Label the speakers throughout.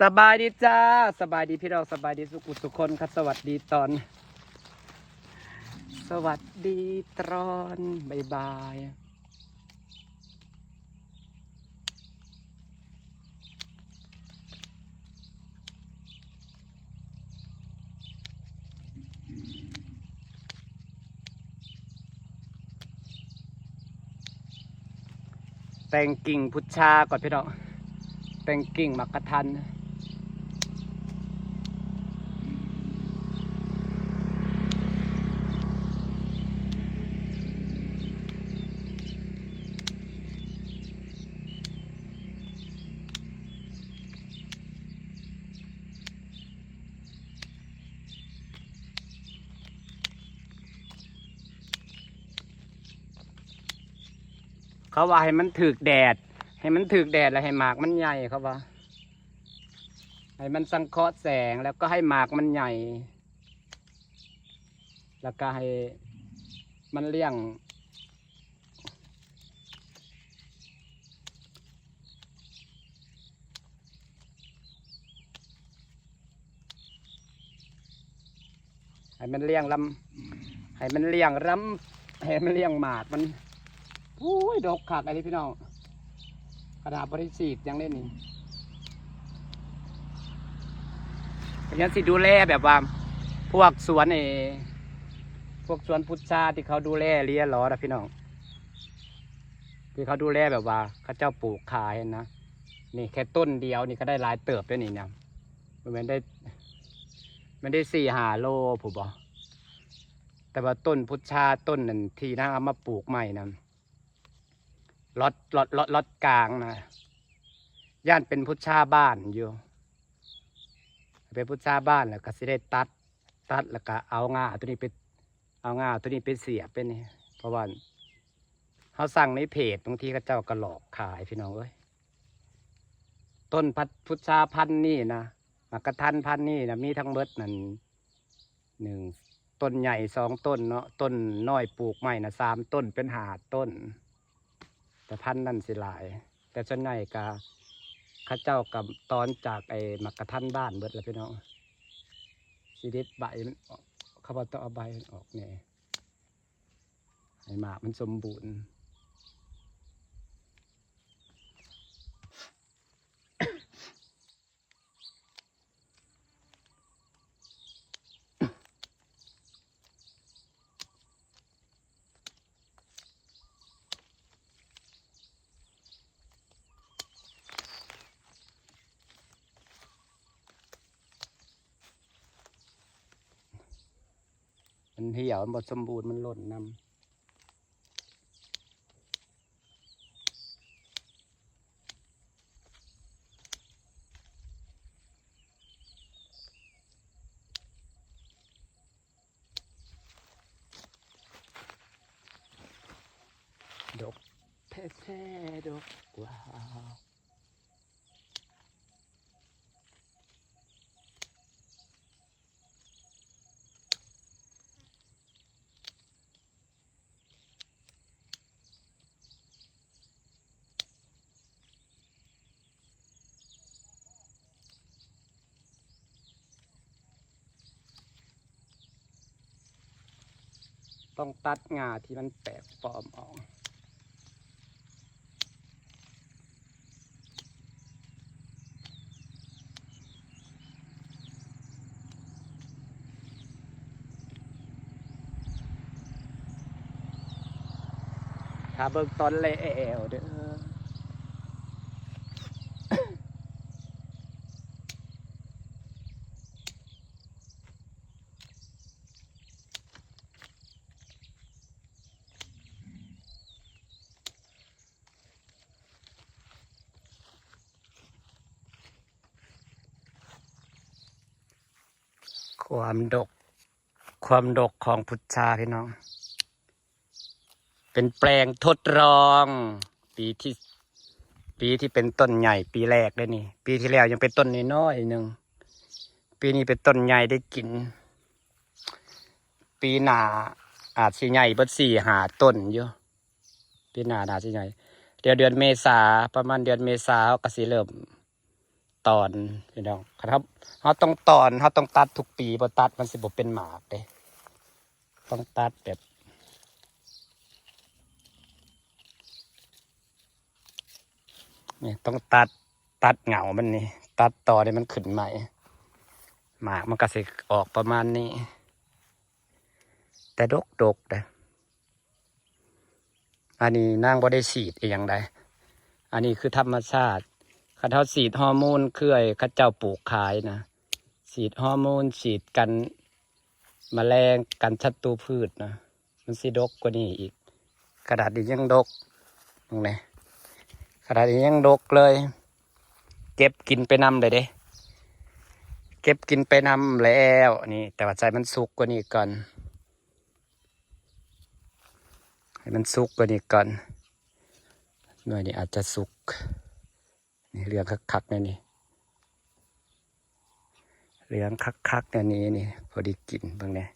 Speaker 1: สบายดีจ้าสบายดีพี่น้องสบายดีสุขุสุขคนครับสวัสดีตอนบ่ายแต่งกิ่งพุชชาก่อนพี่น้องแต่งกิ่งมักกะทันเขาว่าให้มันถึกแดดให้มันถึกแดดแล้วให้หมากมันใหญ่เขาว่าให้มันสังเคราะห์แสงแล้วก็ให้หมากมันใหญ่แล้วก็ให้มันเลี้ยงให้มันเลี้ยงลำให้มันเลี้ยงลำให้มันเลี้ยงหมากมันอุ้ยดกขาดอะไรพี่น้องกระดาษบริสีทยังเล่นนี่ยังสิดูแลแบบว่าพวกสวนพวกสวนพุทราที่เขาดูแลเลี้ยล้อนะพี่น้องที่เขาดูแลแบบว่าเขาเจ้าปลูกขายนะนี่แค่ต้นเดียวนี่ก็ได้หลายเติบด้วยนี่นะมันได้4-5 โลผมบอกแต่ว่าต้นพุทราต้นนั่นที่นะเอามาปลูกใหม่นะล็อตกลางนะย่านเป็นพุทราบ้านอยู่เป็นพุทราบ้านแล้วก็สิได้ตัดแล้วก็เอาง่าตัวนี้ไปเสียบเป็นนี่เพราะว่าเขาสั่งในเพจบางทีก็เจ้าก็หลอกขายพี่น้องเอ้ยต้นพุทราพันธุ์นี่นะมักกะทันพันธุ์นี่นะมีทั้งเบิดนั่น1 ต้นใหญ่2 ต้นเนาะต้นน้อยปลูกใหม่นะ3 ต้นเป็น5 ต้นแต่พันธุ์นั่นสิหลายแต่ส่วนใหญ่ก็ข้าเจ้ากับตอนจากมักกะทันบ้านเบิดแล้วพี่น้องชีวิตใบมันออกเขาบอกต้องเอาใบมันออกเนี่ยให้หมากมันสมบูรณ์มันเหี่ยวมันบดสมบูรณ์มันหล่นนำดกแท้ๆดกว้าวต้องตัดงาที่มันแตกปลอมออกถ้าเบิกตอนแล้วเด้อความดกของพุทราพี่น้องเป็นแปลงทดลองปีที่เป็นต้นใหญ่ปีแรกเลยนี่ปีที่แล้วยังเป็นต้นน้อยๆหนึ่งปีนี้เป็นต้นใหญ่ได้กินปีหน้าอาจสิใหญ่เบิด4-5 ต้นอยู่ปีหน้าอาจสิใหญ่เดือนเมษาประมาณเดือนเมษาก็สิเริ่ม ตอนพี่น้องครับเขาต้องตอนเขาต้องตัดทุกปีพอตัดมันสิบ่เป็นหมากเด้ต้องตัดแบบนี่ต้องตัดเหงามันนี่ตัดต่อเนี่ยมันขึ้นใหม่หมากมันก็สิออกประมาณนี้แต่ดกนะอันนี้นางบ่ได้ฉีดอีกอย่างใดอันนี้คือธรรมชาติคันเขาฉีดฮอร์โมนคือไอ้เข้าเจ้าปลูกขายนะฉีดฮอร์โมนฉีดกันแมลงกันศัตรูพืชนะมันสิดกกว่านี้อีกกระดาษนี้ยังดกตรงไหนกระดาษนี้ยังดกเลย เก็บกินไปนำเลยเด้เก็บกินไปนำแล้วนี่แต่ว่าใจมันสุกกว่านี้ก่อนให้มันสุกกว่านี้ก่อนหน่วยนี้อาจจะสุกนี่เรื่องคักๆนี่เรื่องคักๆนี่พอดีกินบางเนี่ย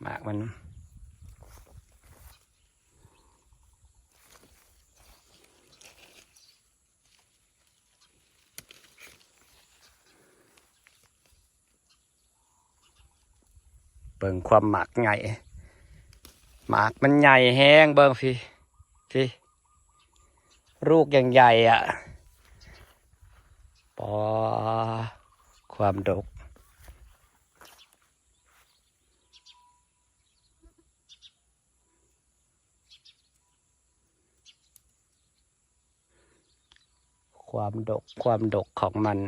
Speaker 1: หมากมันเบิ่งความหมากใหญ่หมากมันใหญ่แห้งเบิ่งพี่ลูกยังใหญ่อ่ะปอความดกความดกของมัน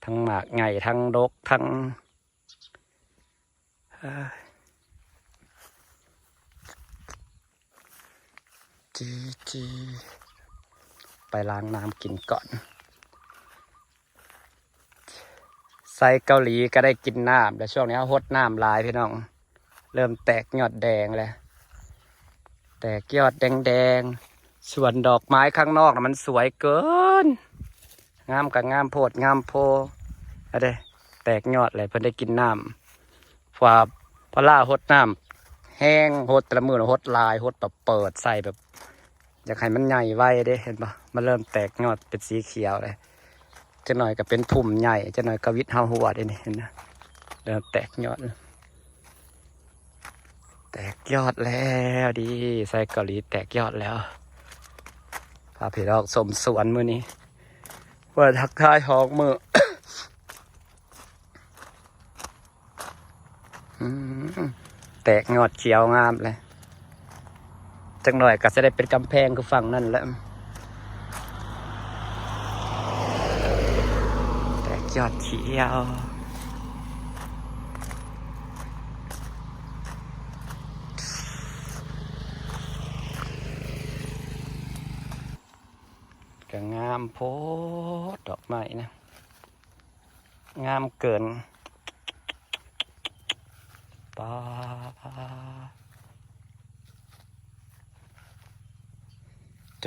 Speaker 1: ทั้งหมากใหญ่ทั้งดกทั้งจีไปล้างน้ำกินก่อนไส้เกาหลีก็ได้กินน้ำแต่ช่วงนี้ฮดน้ำลายพี่น้องเริ่มแตกยอดแดงเลยแตกยอดแดงส่วนดอกไม้ข้างนอกนะมันสวยเกินงามกับงามโพดงามโพอะไรแตกยอดเลยเพิ่นได้กินน้ำฝ่าพล่าฮดน้ำแห้งฮดแต่ละมือฮดลายฮดแบบเปิดใส่แบบอยากให้มันใหญ่ไว้เด้เห็นปะมันเริ่มแตกยอดเป็นสีเขียวเลยจะหน่อยก็เป็นพุ่มใหญ่จะหน่อยก็วิดเฮาหัวได้นี่เห็นนะเริ่มแตกยอดแล้วดีไส้เกาหลีแตกยอดแล้วพาพี่น้องชมสวนมื้อนี้ว่าทักทายหอกมือ แตกยอดเขียวงามเลยจังหน่อยก็จะได้เป็นกำแพงคือฝั่งนั่นแหละแตกยอดเขียวก็งามโพดดอกไม้นะงามเกินป้า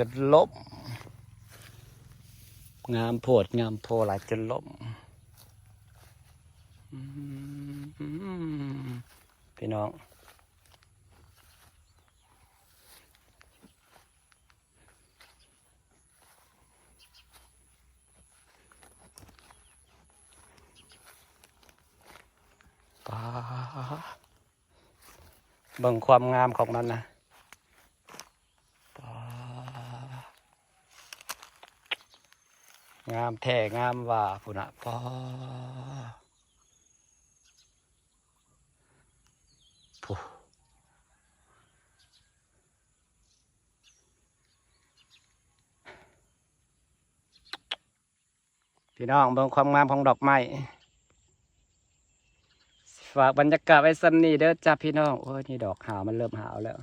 Speaker 1: จนล้มงามโพดงามโพหลายจนล้มพี่น้องป้าเบิ่งความงามของมันนะงามแท้งามว่าพุ่นน่ะป้าผู้พี่น้องเบิ่งความงามของดอกไม้ฝากบรรยากาศไว้ซ้ำนี้เด้อจ้าพี่น้องโอ้ยนี่ดอกหาวมันเริ่มหาวแล้ว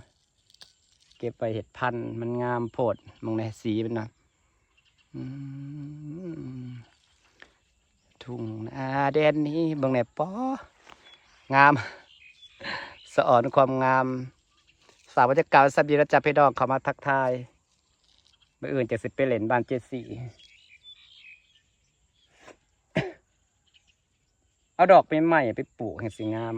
Speaker 1: เก็บไปเห็ดพันธุ์มันงามโพดมองในสีมันนะทุ่งนาแดนนี้เบิ่งในป้องามสะอ่อนความงามฝากบรรยากาศไว้ซ้ำนี้เด้อจ้าพี่น้องเข้ามาทักทายมื้ออื่นจะสิไปเล่นบ้านเจสี่ เอาดอกใหม่ๆไปปลูกให้สวยงาม